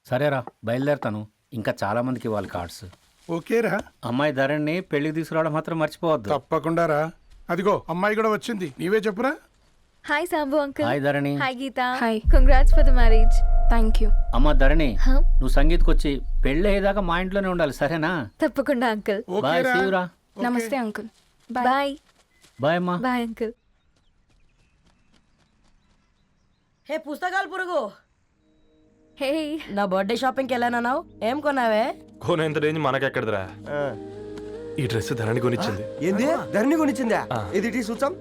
సరేరా బయలుదేరతాను. ఇంకా చాలా మందికి ఇవ్వాలి కార్డ్స్. ఓకేరా. అమ్మాయి ధరణి పెళ్లికి తీసుకురావడం మాత్రం మర్చిపోవద్దు. తప్పకుండా రా. అదిగో అమ్మాయి కూడా వచ్చింది. నీవే చెప్పురా. Hi Sambu uncle. Hi Dharani. Hi Geetha. Hi. Congrats for the marriage. Thank you. అమ్మ ధరణి, హ? నువ్వు సంగీత్కి వచ్చి పెళ్ళి అయ్యేదాకా మా ఇంట్లోనే ఉండాలి, సరేనా? తప్పకుండా అంకుల్. బాయ్, ఓకేరా. సీవురా. ఓకే. నమస్తే అంకుల్. బాయ్. బాయ్ బాయ్ అమ్మా. Bye uncle. హే పుస్తకాలు పురుగు, హే నా బర్త్డే షాపింగ్కి వెళ్ళానన్నావు, ఏం కొన్నావే? కోనేంత రేంజ్ మనకెక్కడదిరా. ఈ డ్రెస్ ధరణి కొనిచ్చింది. ఏంది ధరణి కొనిచ్చిందా? ఇది చూసాం.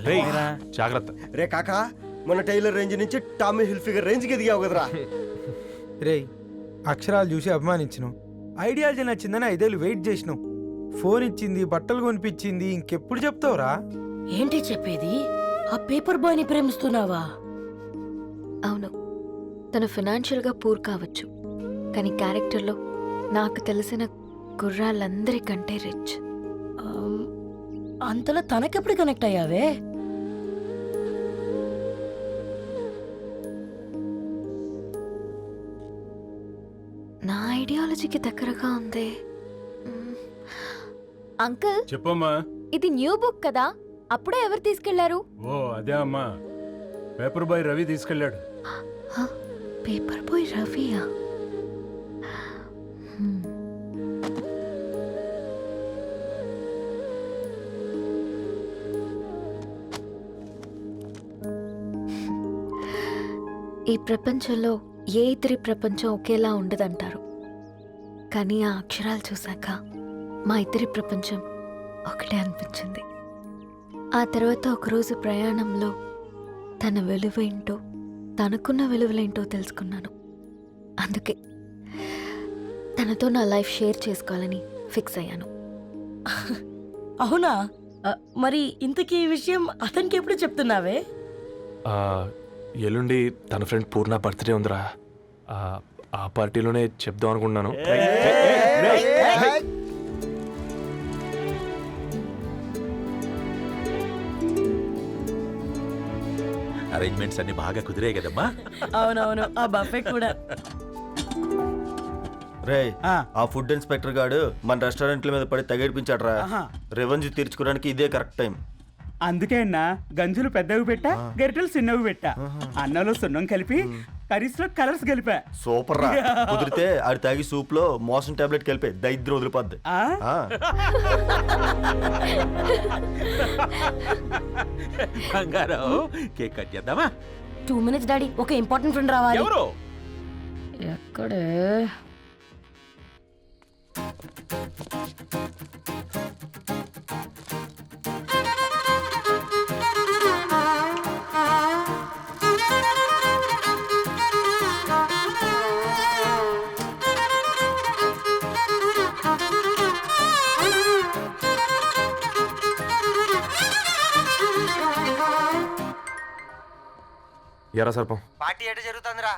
రేయ్, జాగ్రత్త. రే కాకా, మన టైలర్ రేంజ్ నుంచి టామీ హిల్ఫిగర్ రేంజ్ కి ఎదిగావు కదరా. రేయ్, అక్షరాలు చూసి అభిమానించను, ఐడియాలజీ నచ్చిందని 5 ఏళ్ళు వెయిట్ చేసినావు. ఫోన్ ఇచ్చింది, బట్టలు కొనిపించింది, ఇంకెప్పుడు చెప్తావురా? ఏంటి చెప్పేది? ఆ పేపర్ బాయ్ ని ప్రేమిస్తున్నావా? అవును, తను ఫినాన్షియల్గా పూర్ కావచ్చు, కానీ క్యారెక్టర్లో నాకు తెలిసిన కుర్రాళ్ళందరికంటే రిచ్. అంతలో తనకెప్పుడు కనెక్ట్ అయ్యావే? నా ఐడియాలజీకి దగ్గరగా ఉంది. అంకుల్, చెప్పమ్మా. ఇది న్యూ బుక్ కదా, అప్పుడే ఎవరు తీసుకెళ్లారు? ఓ అదే అమ్మా, పేపర్ బాయ్ రవి తీసుకెళ్ళాడు. పేపర్ బాయ్ రవియా? ఈ ప్రపంచంలో ఏ ఇద్దరి ప్రపంచం ఒకేలా ఉండదంటారు, కానీ ఆ అక్షరాలు చూశాక మా ఇద్దరి ప్రపంచం ఒకటే అనిపించింది. ఆ తర్వాత ఒకరోజు ప్రయాణంలో తన విలువేంటో, తనకున్న విలువలేంటో తెలుసుకున్నాను. అందుకే తనతో నా లైఫ్ షేర్ చేసుకోవాలని ఫిక్స్ అయ్యాను. అవునా? మరి ఇంతకీ ఈ విషయం అతనికి ఎప్పుడు చెప్తున్నావే? ఆ, ఎల్లుండి తన ఫ్రెండ్ పూర్ణ బర్త్డే ఉందిరా. ఆ పార్టీలోనే చెప్దాం అనుకున్నాను. అరేంజ్మెంట్స్ అన్ని బాగా కుదిరే కదమ్మా. అవునవును, ఆ బఫే కూడా. రే, ఆ ఫుడ్ ఇన్స్పెక్టర్ గాడు మన రెస్టారెంట్ల మీద పడి తగేడిపించాడు రా. రెవెన్యూ తీర్చుకోవడానికి ఇదే కరెక్ట్ టైం. అందుకే అన్న గంజులు పెద్దవి పెట్టా, గరిటెలు చిన్నవి పెట్టా. అన్నంలో సున్నం కలిపి కర్రీస్ లో కలర్స్ కలిపా. సూపర్ రా. కుదిరితే ఆడి తాగి సూప్ లో మోషన్ టాబ్లెట్ కలిపే దరిద్రం వదిలిపోద్ది. ఆ? ఆ. బంగారం, కేక్ కట్ చేద్దామా? 2 minutes డాడీ, ఒక ఇంపార్టెంట్ ఫ్రెండ్ రావాలి. ఎవరు? ఎక్కడే? ఎరా సర్పం, పార్టీ ఎట జరుగుతుందిరా?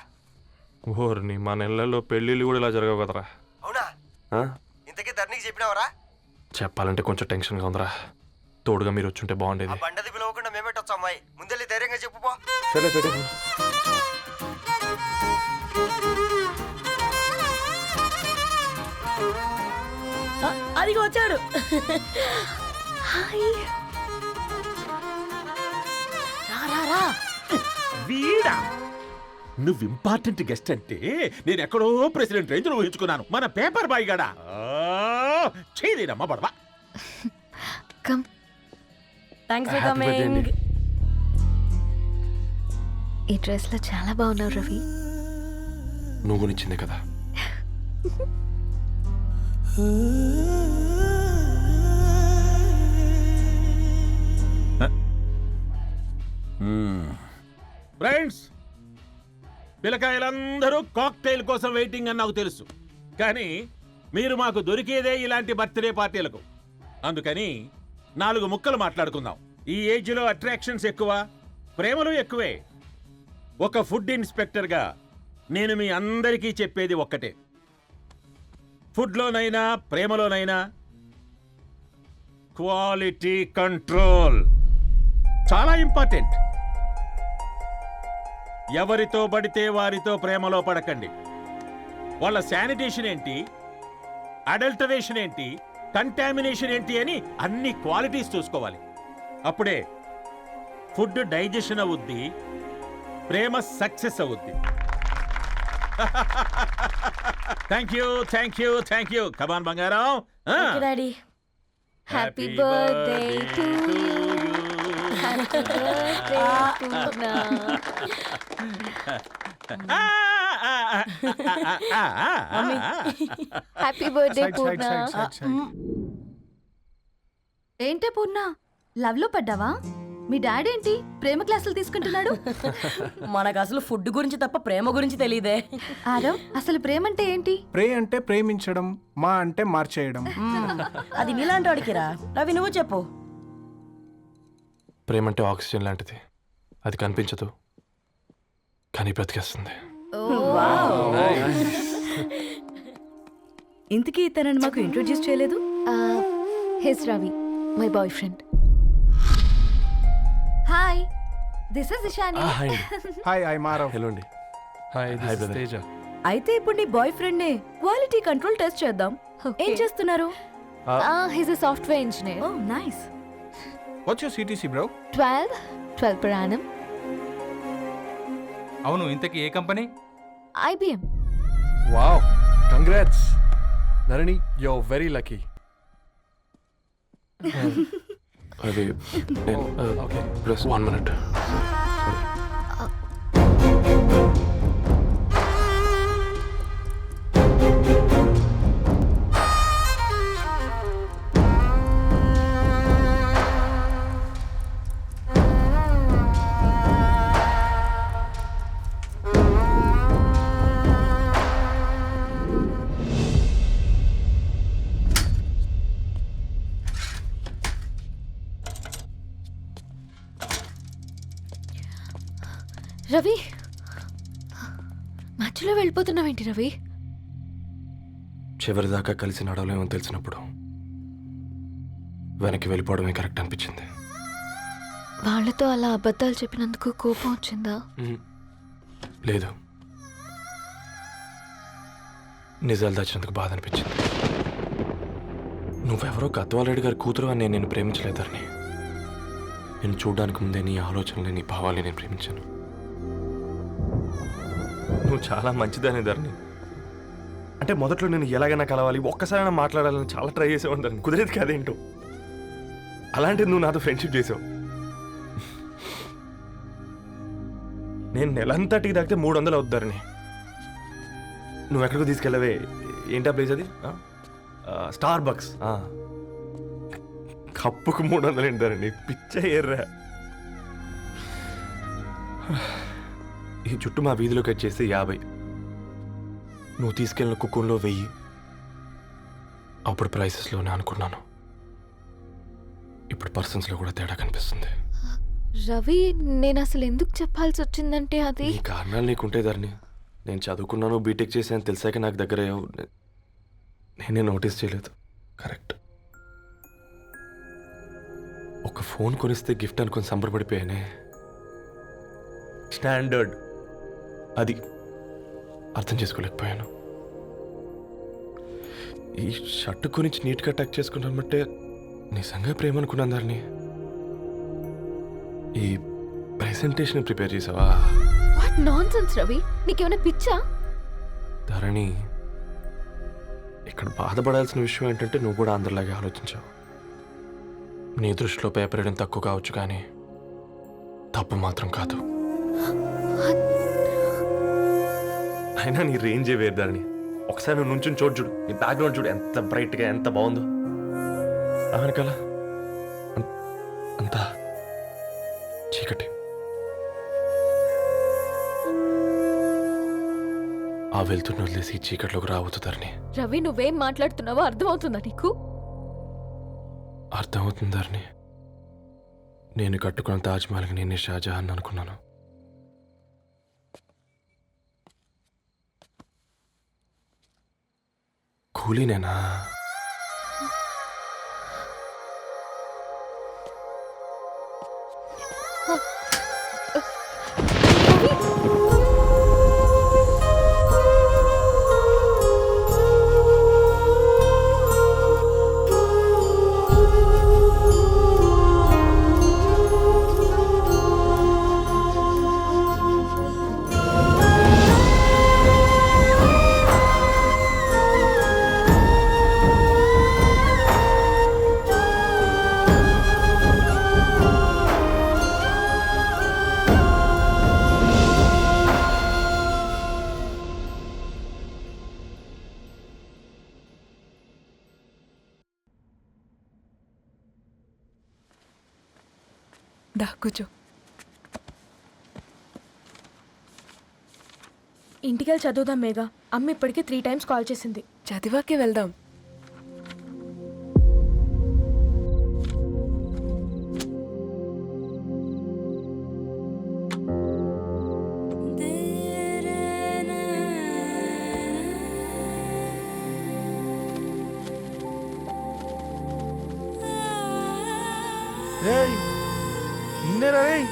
ఓర్ని మా నెలల్లో పెళ్ళిళ్ళు కూడా ఇలా జరగవు కదరా. అవునా? ఆ? ఇంతకీ ధరణికి చెప్పినావరా? చెప్పాలంటే కొంచెం టెన్షన్గా ఉందిరా. తోడుగా మీరు వచ్చుంటే ఆ బాగుండేది. బండది పిలవకుండా మేమేటొచ్చా అమ్మాయి? ముందెళ్ళి ధైర్యంగా చెప్పుపో. సరే పెట్టు. అదిగో వచ్చాడు. హాయ్. రా రా రా. వీడా? నువ్వు ఇంపార్టెంట్ గెస్ట్ అంటే నేను ఎక్కడో ప్రెసిడెంట్ రేంజ్ ఊహించుకున్నాను. మన పేపర్ బాయ్ గడా చేయలేదమ్మా బడవా. Come. Thanks for Happy birthday coming. అండి. ఈ డ్రెస్ లో చాలా బాగున్నావు రవి. నువ్వు కొనిచ్చిందే కదా. ఫ్రెండ్స్, పిల్లకాయలందరూ కాక్టైల్ కోసం వెయిటింగ్ అని నాకు తెలుసు, కానీ మీరు మాకు దొరికేదే ఇలాంటి బర్త్డే పార్టీలకు. అందుకని 4 ముక్కలు మాట్లాడుకుందాం. ఈ ఏజ్లో అట్రాక్షన్స్ ఎక్కువ, ప్రేమలు ఎక్కువే. ఒక ఫుడ్ ఇన్స్పెక్టర్గా నేను మీ అందరికీ చెప్పేది ఒక్కటే, ఫుడ్లోనైనా ప్రేమలోనైనా క్వాలిటీ కంట్రోల్ చాలా ఇంపార్టెంట్. ఎవరితో పడితే వారితో ప్రేమలో పడకండి. వాళ్ళ శానిటేషన్ ఏంటి, అడల్టరేషన్ ఏంటి, కంటామినేషన్ ఏంటి అని అన్ని క్వాలిటీస్ చూసుకోవాలి. అప్పుడే ఫుడ్ డైజెషన్ అవుద్ది, ప్రేమ సక్సెస్ అవుద్ది. Thank you, thank you, thank you. Come on బంగారం. Daddy happy birthday to you. Happy birthday Purna. Happy birthday Purna. ఏంటే పూర్ణ, లవ్ లో పడ్డావా? మీ డాడీ ఏంటి ప్రేమ క్లాసులు తీసుకుంటున్నాడు? మనకు అసలు ఫుడ్ గురించి తప్ప ప్రేమ గురించి తెలియదే. ఆరవ్, అసలు ప్రేమ అంటే ఏంటి? ప్రే అంటే ప్రేమించడం, మా అంటే మార్చేయడం. అది నీలాంటి వాడికిరా. రవి నువ్వు చెప్పు. ప్రేమ అంటే ఆక్సిజన్ లాంటిది. అది కనిపించదు కానీ బ్రతికేస్తుంది. ఇంతకీ తనని మాకు ఇంట్రొడ్యూస్ చేయలేదు. He's Ravi, my boy friend. Hi, this is Ishani. Hi hi, I Maarav. Hello అండి. Hi, hi brother. తేజ. అయితే ఇప్పుడు నీ బాయ్ ఫ్రెండ్ నే క్వాలిటీ కంట్రోల్ టెస్ట్ చేద్దాం. ఏం చేస్తున్నారు? He's a software engineer. Oh nice. What's your CTC bro? 12 per annum. అవును, ఇంతకీ ఏ company? IBM. Wow, congrats Dharani, you are very lucky. అది ఓకే, ప్లస్ 1 minute. రవి, మధ్యలో వెళ్ళిపోతున్నావేంటి రవి? చివరిదాకా కలిసి నడవలేమో తెలిసినప్పుడు వెనక్కి వెళ్ళిపోవడమే కరెక్ట్ అనిపించింది. వాళ్ళతో అలా అబద్ధాలు చెప్పినందుకు కోపం వచ్చిందా? లేదు, నిజాలు దాచినందుకు బాధ అనిపించింది. నువ్వెవరో గద్వాలరెడ్డి గారి కూతురు అని నేను ప్రేమించలేదని. నేను చూడడానికి ముందే నీ ఆలోచనలు, నీ భావాలని నేను ప్రేమించాను. నువ్వు చాలా మంచిదనే ధరణి. అంటే మొదట్లో నేను ఎలాగైనా కలవాలి, ఒక్కసారైనా మాట్లాడాలని చాలా ట్రై చేసేవాడిని ధరణి. కుదిరేది కాదేంటో. అలాంటిది నువ్వు నాతో ఫ్రెండ్షిప్ చేసావు. నేను నెలంతటికి తాకితే 300 అవుతారని. నువ్వు ఎక్కడికో తీసుకెళ్ళవే, ఏంటా ప్లేస్ అది? Star bucks. కప్పుకు 300 ఏంటారండి, పిచ్చ ఎర్రా. ఈ చుట్టూ మా వీధిలో కట్ చేస్తే 50. నువ్వు తీసుకెళ్ళిన కుక్కన్లో 1000. అప్పుడు ప్రైసెస్లోనే అనుకున్నాను, ఇప్పుడు పర్సన్స్లో కూడా తేడా కనిపిస్తుంది. రవి, నేను అసలు ఎందుకు చెప్పాల్సి వచ్చిందంటే అది ఈ కారణాలు నీకుంటే ధరణి. నేను చదువుకున్నాను, బీటెక్ చేశాను తెలిసాక నాకు దగ్గర నేనే నోటీస్ చేయలేదు. కరెక్ట్. ఒక ఫోన్ కొనిస్తే గిఫ్ట్ అనుకొని సంబరపడిపోయానే. స్టాండర్డ్ అది అర్థం చేసుకోలేకపోయాను. ఈ షర్ట్ గురించి నీట్గా టక్ చేసుకున్నామంటే నిజంగా ప్రేమ అనుకున్నాను దాన్ని. ఈ ప్రెజెంటేషన్ ప్రిపేర్ చేసావా? వాట్ నాన్సెన్స్ రవి, నీకేమైనా పిచ్చా? ధరణి, ఇక్కడ బాధపడాల్సిన విషయం ఏంటంటే నువ్వు కూడా అందరిలాగే ఆలోచించావు. నీ దృష్టిలో పేపర్ వేయడం తక్కువ కావచ్చు కానీ తప్పు మాత్రం కాదు. అయినా నీ రేంజే వేరు ధరణి. ఒకసారి నువ్వు నుంచుని చోటు చూడు, నీ బ్యాక్గ్రౌండ్ చూడు ఎంత బ్రైట్గా, ఎంత బాగుందో. వెనకాల అంతా చీకటి. ఆ వెళ్తున్న వదిలేసి ఈ చీకట్లోకి రావుతుందని. రవి, నువ్వేం మాట్లాడుతున్నావో అర్థమవుతుందా నీకు? అర్థమవుతుందని. నేను కట్టుకున్న తాజ్మహల్కి నేనే షాజహాన్ అనుకున్నాను. కూలీనేనా? దా కూర్చో. ఇంటికెళ్ళి చదువుదాం మేఘా. అమ్మ ఇప్పటికే 3 times కాల్ చేసింది. చదివాకే వెళ్దాం. రేయ్ నిన్నేరా రేయ్.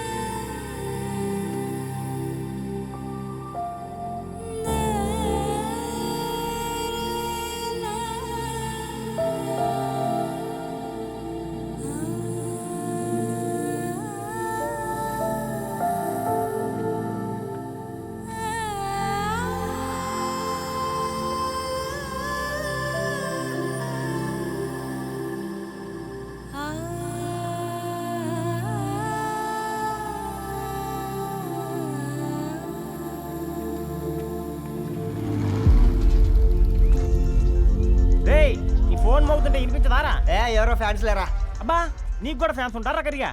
ఫోన్ మోగుతుంటే వినిపించదారా? ఎవరో ఫ్యాన్స్ లేరా? అబ్బా నీకు కూడా ఫ్యాన్స్ ఉంటారా కరిగా?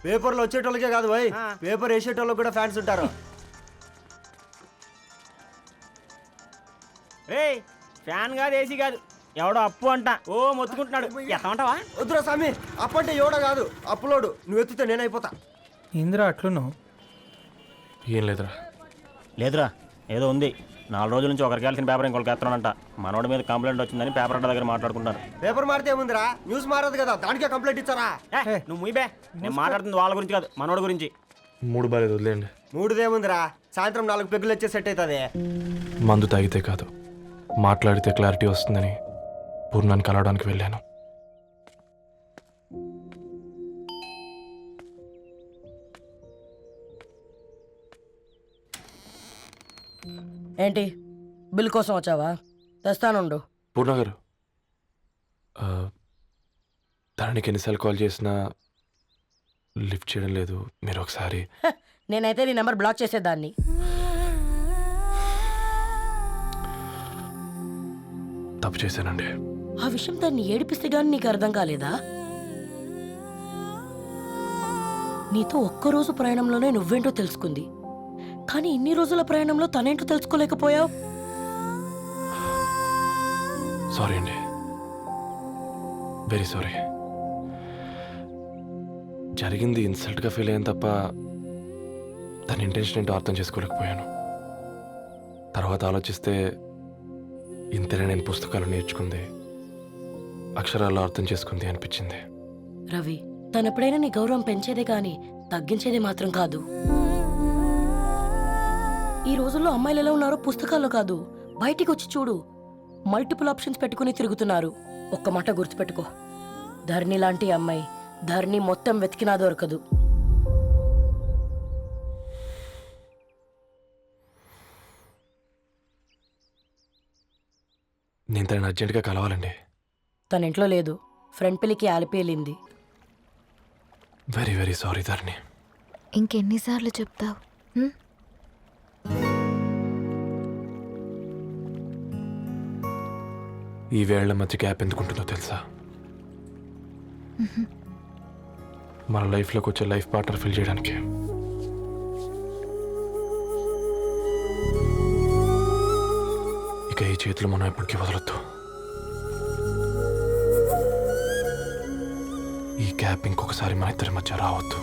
పేపర్లో వచ్చేటోళ్ళకే కాదు పోయి, పేపర్ వేసేటోళ్ళకి కూడా ఫ్యాన్స్ ఉంటారు. రే ఫ్యాన్ కాదు, ఏసీ కాదు, ఎవడో అప్పు అంట ఓ మొత్తుకుంటున్నాడు. ఎత్తమంటావా? వద్దురా స్వామి, అప్పంటే ఎవడో కాదు అప్పులోడు. నువ్వు ఎత్తుతే నేనైపోతా. ఇందిరా అట్లున్నావు? ఏం లేదురా. లేదురా, ఏదో ఉంది. 4 రోజుల నుంచి ఒకరికి వెళ్ళిన పేపర్ ఇంకొకరికి ఎత్తనంట. మనోడి మీద కంప్లైంట్ వచ్చిందని పేపర్ అడ్డ దగ్గర మాట్లాడుకుంటారు. పేపర్ మారితే ఏముందిరా, న్యూస్ మారదు కదా, దానికే కంప్లైంట్ ఇచ్చారా? నువ్వు ముయ్యబే, నేను మాట్లాడుతుంది వాళ్ళ గురించి కాదు, మనోడి గురించి. మూడు బాలేదు, వదిలేండి. మూడుదేముందిరా, సాయంత్రం 4 పెగ్గులు వచ్చే సెట్ అవుతుంది. మందు తాగితే కాదు, మాట్లాడితే క్లారిటీ వస్తుందని పూర్ణాన్ని కలవడానికి వెళ్ళాను. ఏంటి బిల్ కోసం వచ్చావా? తెస్తానుండు. పూర్ణ గారు, తనకి ఎన్నిసార్లు కాల్ చేసినా లిఫ్ట్ చేయడం లేదు. మీరు ఒకసారి. నేనైతే నీ నెంబర్ బ్లాక్ చేసేదాన్ని. తప్పు చేశానండి. ఆ విషయం దాన్ని ఏడిపిస్తే గానీ నీకు అర్థం కాలేదా? నీతో ఒక్కరోజు ప్రయాణంలోనే నువ్వేంటో తెలుసుకుంది, కానీ ఇన్ని రోజుల ప్రయాణంలో తనేంటో తెలుసుకోలేకపోయావు. సారీ అండి, వెరీ సారీ. జరిగింది ఇన్సల్ట్గా ఫీల్ అయ్యాను తప్ప తన ఇంటెన్షన్ ఏంటో అర్థం చేసుకోలేకపోయాను. తర్వాత ఆలోచిస్తే ఇంతనే నేను పుస్తకాలు నేర్చుకుంది, అక్షరాల్లో అర్థం చేసుకుంది అనిపించింది. రవి, తనెప్పుడైనా నీ గౌరవం పెంచేదే కానీ తగ్గించేదే మాత్రం కాదు. ఈ రోజుల్లో అమ్మాయిలు ఎలా ఉన్నారో పుస్తకాల్లో కాదు, బయటికి వచ్చి చూడు. మల్టిపుల్ ఆప్షన్స్ పెట్టుకుని తిరుగుతున్నారు. ఒక్క మాట గుర్తుపెట్టుకో, ధరణి లాంటి అమ్మాయి ధరణి మొత్తం వెతికినా దొరకదు. నేను తనని అర్జెంటుగా కలవాలండి. తన ఇంట్లో లేదు, ఫ్రెండ్ పెళ్ళికి ఆలిపేలింది. వెరీ వెరీ సారీ ధరణి. ఇంకెన్నిసార్లు చెప్తావు? ఈ వేళ్ల మధ్య గ్యాప్ ఎందుకుంటుందో తెలుసా? మన లైఫ్లోకి వచ్చే లైఫ్ పార్ట్నర్ ఫిల్ చేయడానికి. ఇక ఈ చేతులు మనం ఎప్పటికీ వదలొద్దు. ఈ గ్యాప్ ఇంకొకసారి మన ఇద్దరి మధ్య రావద్దు.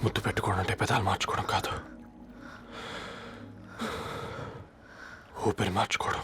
ముద్దు పెట్టుకోవడం అంటే పెదాలు మార్చుకోవడం కాదు, ఊపిరి మార్చుకోవడం.